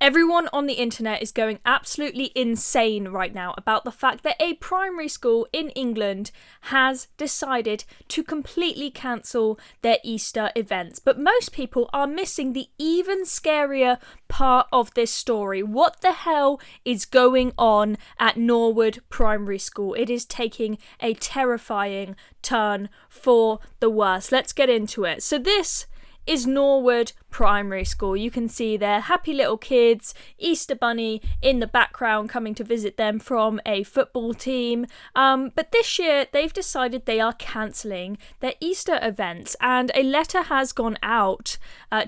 Everyone on the internet is going absolutely insane right now about the fact that a primary school in England has decided to completely cancel their Easter events. But most people are missing the even scarier part of this story. What the hell is going on at Norwood Primary School? It is taking a terrifying turn for the worse. Let's get into it. So this is Norwood Primary School. You can see their happy little kids, Easter Bunny in the background coming to visit them from a football team. But this year they've decided they are cancelling their Easter events, and a letter has gone out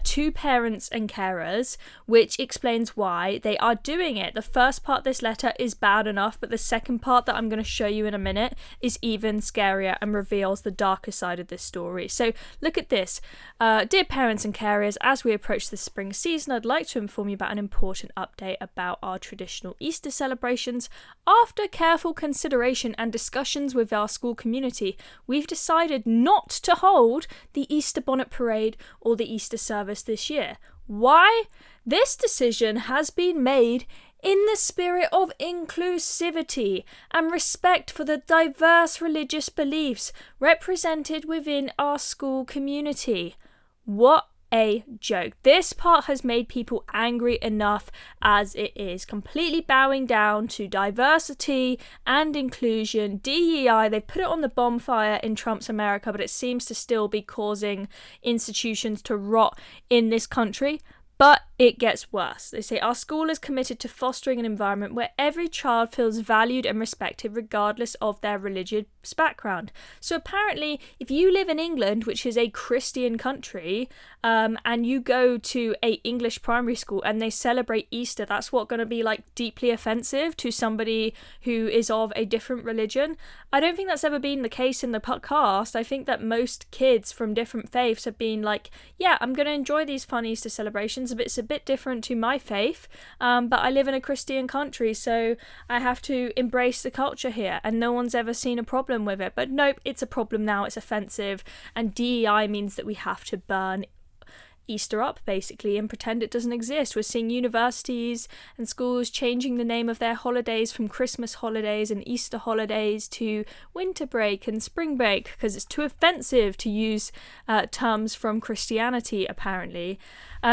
to parents and carers which explains why they are doing it. The first part of this letter is bad enough, but the second part that I'm going to show you in a minute is even scarier and reveals the darker side of this story. So look at this. Dear parents and carers, as we approach the spring season, I'd like to inform you about an important update about our traditional Easter celebrations. After careful consideration and discussions with our school community, we've decided not to hold the Easter bonnet parade or the Easter service this year. Why? This decision has been made in the spirit of inclusivity and respect for the diverse religious beliefs represented within our school community. What a joke. This part has made people angry enough as it is. Completely bowing down to diversity and inclusion. DEI, they put it on the bonfire in Trump's America, but it seems to still be causing institutions to rot in this country. But it gets worse. They say our school is committed to fostering an environment where every child feels valued and respected regardless of their religious background. So apparently, if you live in England, which is a Christian country, and you go to a English primary school and they celebrate Easter, that's what going to be like deeply offensive to somebody who is of a different religion. I don't think that's ever been the case in the podcast. I think that most kids from different faiths have been like, yeah, I'm going to enjoy these fun Easter celebrations, but it's a bit different to my faith, but I live in a Christian country, so I have to embrace the culture here, and no one's ever seen a problem with it. But nope, it's a problem now, it's offensive, and DEI means that we have to burn Easter up, basically, and pretend it doesn't exist. We're seeing universities and schools changing the name of their holidays from Christmas holidays and Easter holidays to winter break and spring break because it's too offensive to use terms from Christianity, apparently.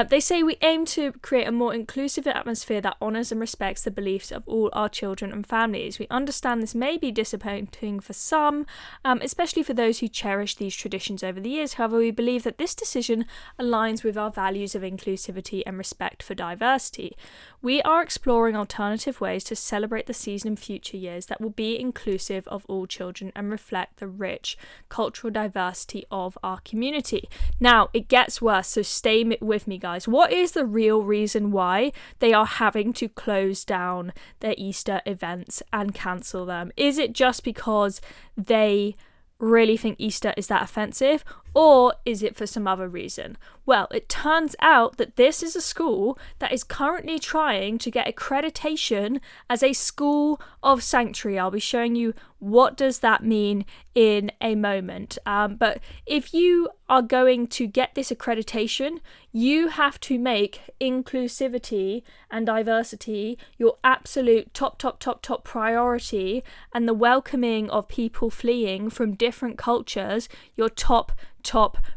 They say we aim to create a more inclusive atmosphere that honours and respects the beliefs of all our children and families. We understand this may be disappointing for some, especially for those who cherish these traditions over the years. However, we believe that this decision aligns with our values of inclusivity and respect for diversity. We are exploring alternative ways to celebrate the season in future years that will be inclusive of all children and reflect the rich cultural diversity of our community. Now, it gets worse, so stay with me, guys. What is the real reason why they are having to close down their Easter events and cancel them? Is it just because they really think Easter is that offensive, or is it for some other reason? Well, it turns out that this is a school that is currently trying to get accreditation as a school of sanctuary. I'll be showing you what does that mean in a moment. But if you are going to get this accreditation, you have to make inclusivity and diversity your absolute top priority, and the welcoming of people fleeing from different cultures your top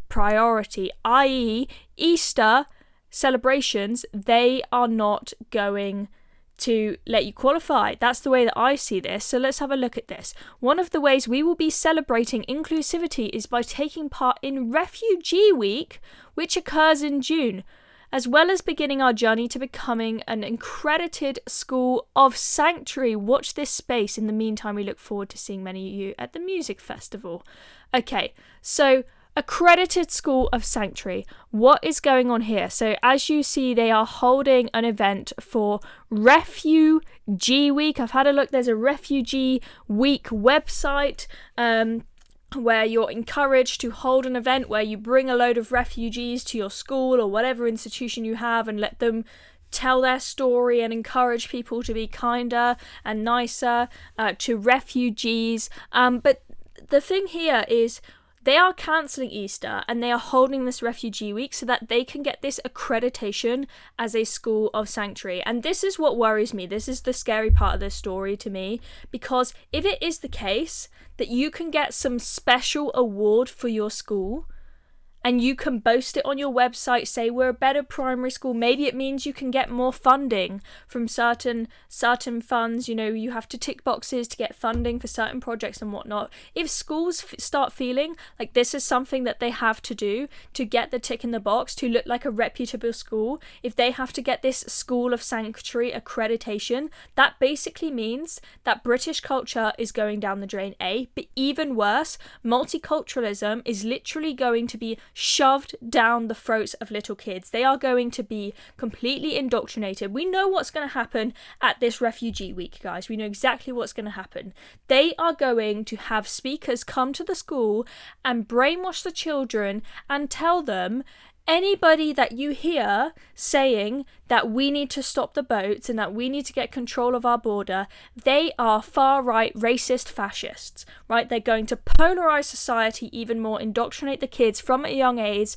priority, i.e. Easter celebrations, they are not going to let you qualify. That's the way that I see this. So let's have a look at this. One of the ways we will be celebrating inclusivity is by taking part in Refugee Week, which occurs in June, as well as beginning our journey to becoming an accredited school of sanctuary. Watch this space. In the meantime, we look forward to seeing many of you at the music festival. Okay, so accredited school of sanctuary. What is going on here? So as you see, they are holding an event for Refugee Week. I've had a look. There's a Refugee Week website where you're encouraged to hold an event where you bring a load of refugees to your school or whatever institution you have and let them tell their story and encourage people to be kinder and nicer to refugees. But the thing here is They are cancelling Easter and they are holding this refugee week so that they can get this accreditation as a school of sanctuary. And this is what worries me. This is the scary part of this story to me, because if it is the case that you can get some special award for your school and you can boast it on your website, say we're a better primary school, maybe it means you can get more funding from certain funds. You know, you have to tick boxes to get funding for certain projects and whatnot. If schools start feeling like this is something that they have to do to get the tick in the box, to look like a reputable school, if they have to get this school of sanctuary accreditation, that basically means that British culture is going down the drain, but even worse, multiculturalism is literally going to be shoved down the throats of little kids. They are going to be completely indoctrinated. We know what's going to happen at this refugee week, guys. We know exactly what's going to happen. They are going to have speakers come to the school and brainwash the children and tell them, anybody that you hear saying that we need to stop the boats and that we need to get control of our border, they are far-right racist fascists, right? They're going to polarize society even more, indoctrinate the kids from a young age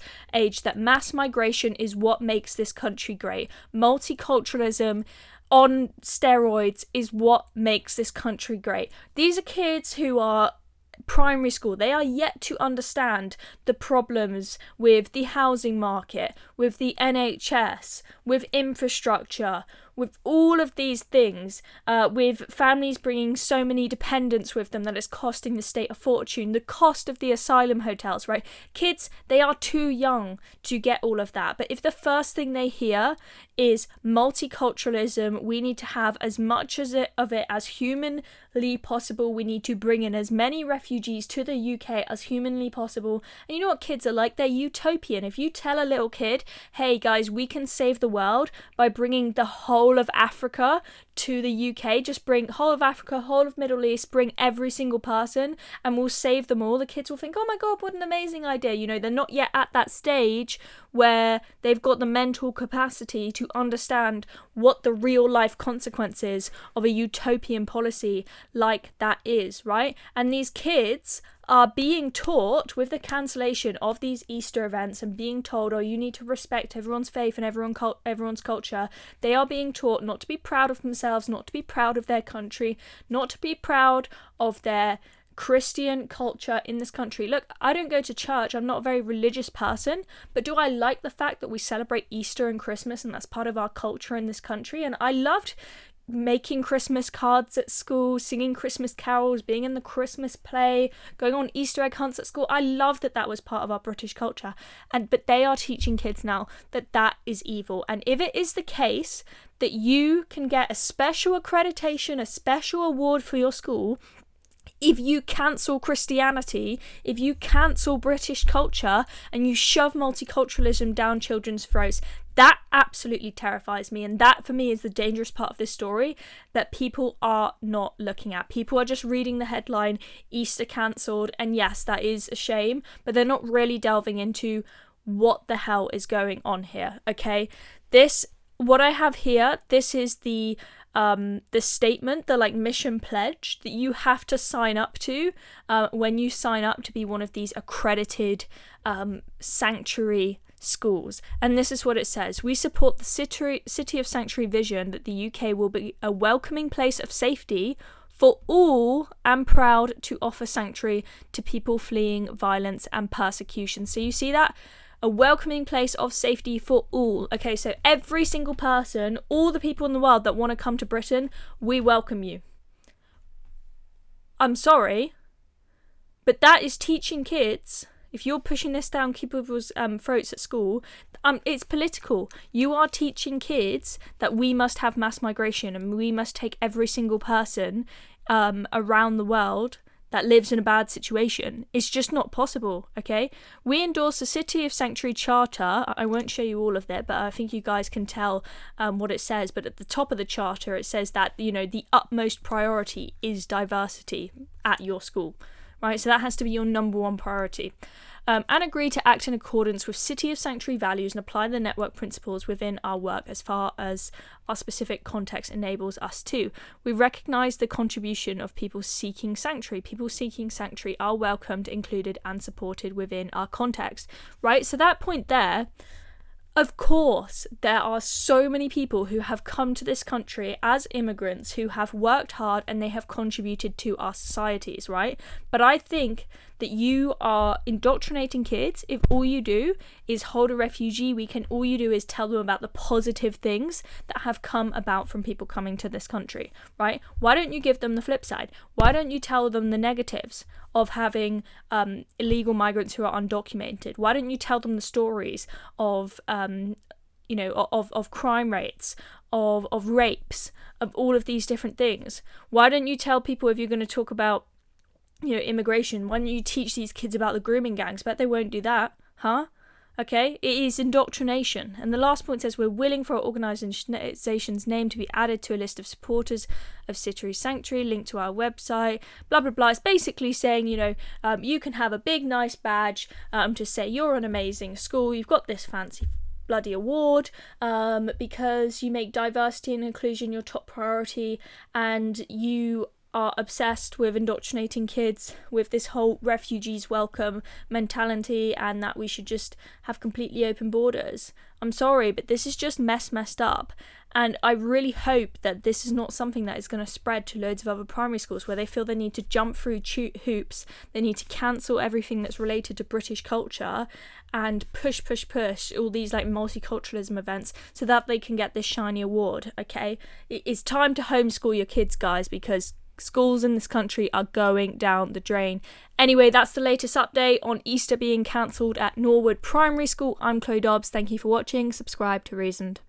that mass migration is what makes this country great. Multiculturalism on steroids is what makes this country great. These are kids who are primary school. They are yet to understand the problems with the housing market, with the NHS, with infrastructure, with all of these things, with families bringing so many dependents with them that it's costing the state a fortune, the cost of the asylum hotels, right? Kids, they are too young to get all of that. But if the first thing they hear is multiculturalism, we need to have as much of it as humanly possible. We need to bring in as many refugees to the UK as humanly possible. And you know what kids are like? They're utopian. If you tell a little kid, hey guys, we can save the world by bringing the whole of Africa to the UK, just bring whole of Africa, whole of Middle East, bring every single person and we'll save them all, the kids will think, oh my god, what an amazing idea. You know, they're not yet at that stage where they've got the mental capacity to understand what the real life consequences of a utopian policy like that is, right? And these kids are being taught with the cancellation of these Easter events and being told, oh, you need to respect everyone's faith and everyone's culture. They are being taught not to be proud of themselves, not to be proud of their country, not to be proud of their Christian culture in this country. Look, I don't go to church. I'm not a very religious person, but do I like the fact that we celebrate Easter and Christmas and that's part of our culture in this country? And I loved making Christmas cards at school, singing Christmas carols, being in the Christmas play, going on Easter egg hunts at school. I love that that was part of our British culture. But they are teaching kids now that that is evil. And if it is the case that you can get a special accreditation, a special award for your school, if you cancel Christianity, if you cancel British culture and you shove multiculturalism down children's throats, that absolutely terrifies me. And that for me is the dangerous part of this story that people are not looking at. People are just reading the headline, Easter cancelled, and yes, that is a shame, but they're not really delving into what the hell is going on here, okay? What I have here, this is the statement, the mission pledge that you have to sign up to when you sign up to be one of these accredited sanctuary schools. And this is what it says: we support the city of sanctuary vision that the UK will be a welcoming place of safety for all and proud to offer sanctuary to people fleeing violence and persecution. So you see that? A welcoming place of safety for all. Okay, so every single person, all the people in the world that want to come to Britain, we welcome you. I'm sorry, but that is teaching kids, if you're pushing this down people's throats at school, it's political. You are teaching kids that we must have mass migration and we must take every single person around the world that lives in a bad situation. It's just not possible, okay? We endorse the City of Sanctuary Charter. I won't show you all of it, but I think you guys can tell what it says. But at the top of the charter, it says that, the utmost priority is diversity at your school. right? So that has to be your number one priority. And agree to act in accordance with City of Sanctuary values and apply the network principles within our work as far as our specific context enables us to. We recognise the contribution of people seeking sanctuary. People seeking sanctuary are welcomed, included and supported within our context, right? So that point there, of course, there are so many people who have come to this country as immigrants who have worked hard and they have contributed to our societies, right? But I think that you are indoctrinating kids if all you do is hold a refugee week and all you do is tell them about the positive things that have come about from people coming to this country, right? Why don't you give them the flip side? Why don't you tell them the negatives of having illegal migrants who are undocumented? Why don't you tell them the stories of of crime rates, of rapes, of all of these different things? Why don't you tell people, if you're going to talk about immigration, why don't you teach these kids about the grooming gangs? Bet they won't do that, huh? Okay, it is indoctrination. And the last point says we're willing for our organisation's name to be added to a list of supporters of City Sanctuary, linked to our website, blah, blah, blah. It's basically saying, you can have a big, nice badge to say you're an amazing school, you've got this fancy bloody award because you make diversity and inclusion your top priority and you are obsessed with indoctrinating kids with this whole refugees welcome mentality and that we should just have completely open borders. I'm sorry, but this is just messed up. And I really hope that this is not something that is going to spread to loads of other primary schools where they feel they need to jump through hoops, they need to cancel everything that's related to British culture and push all these multiculturalism events so that they can get this shiny award, okay? It's time to homeschool your kids, guys, because schools in this country are going down the drain. Anyway, that's the latest update on Easter being cancelled at Norwood Primary School. I'm Chloe Dobbs. Thank you for watching. Subscribe to Reasoned.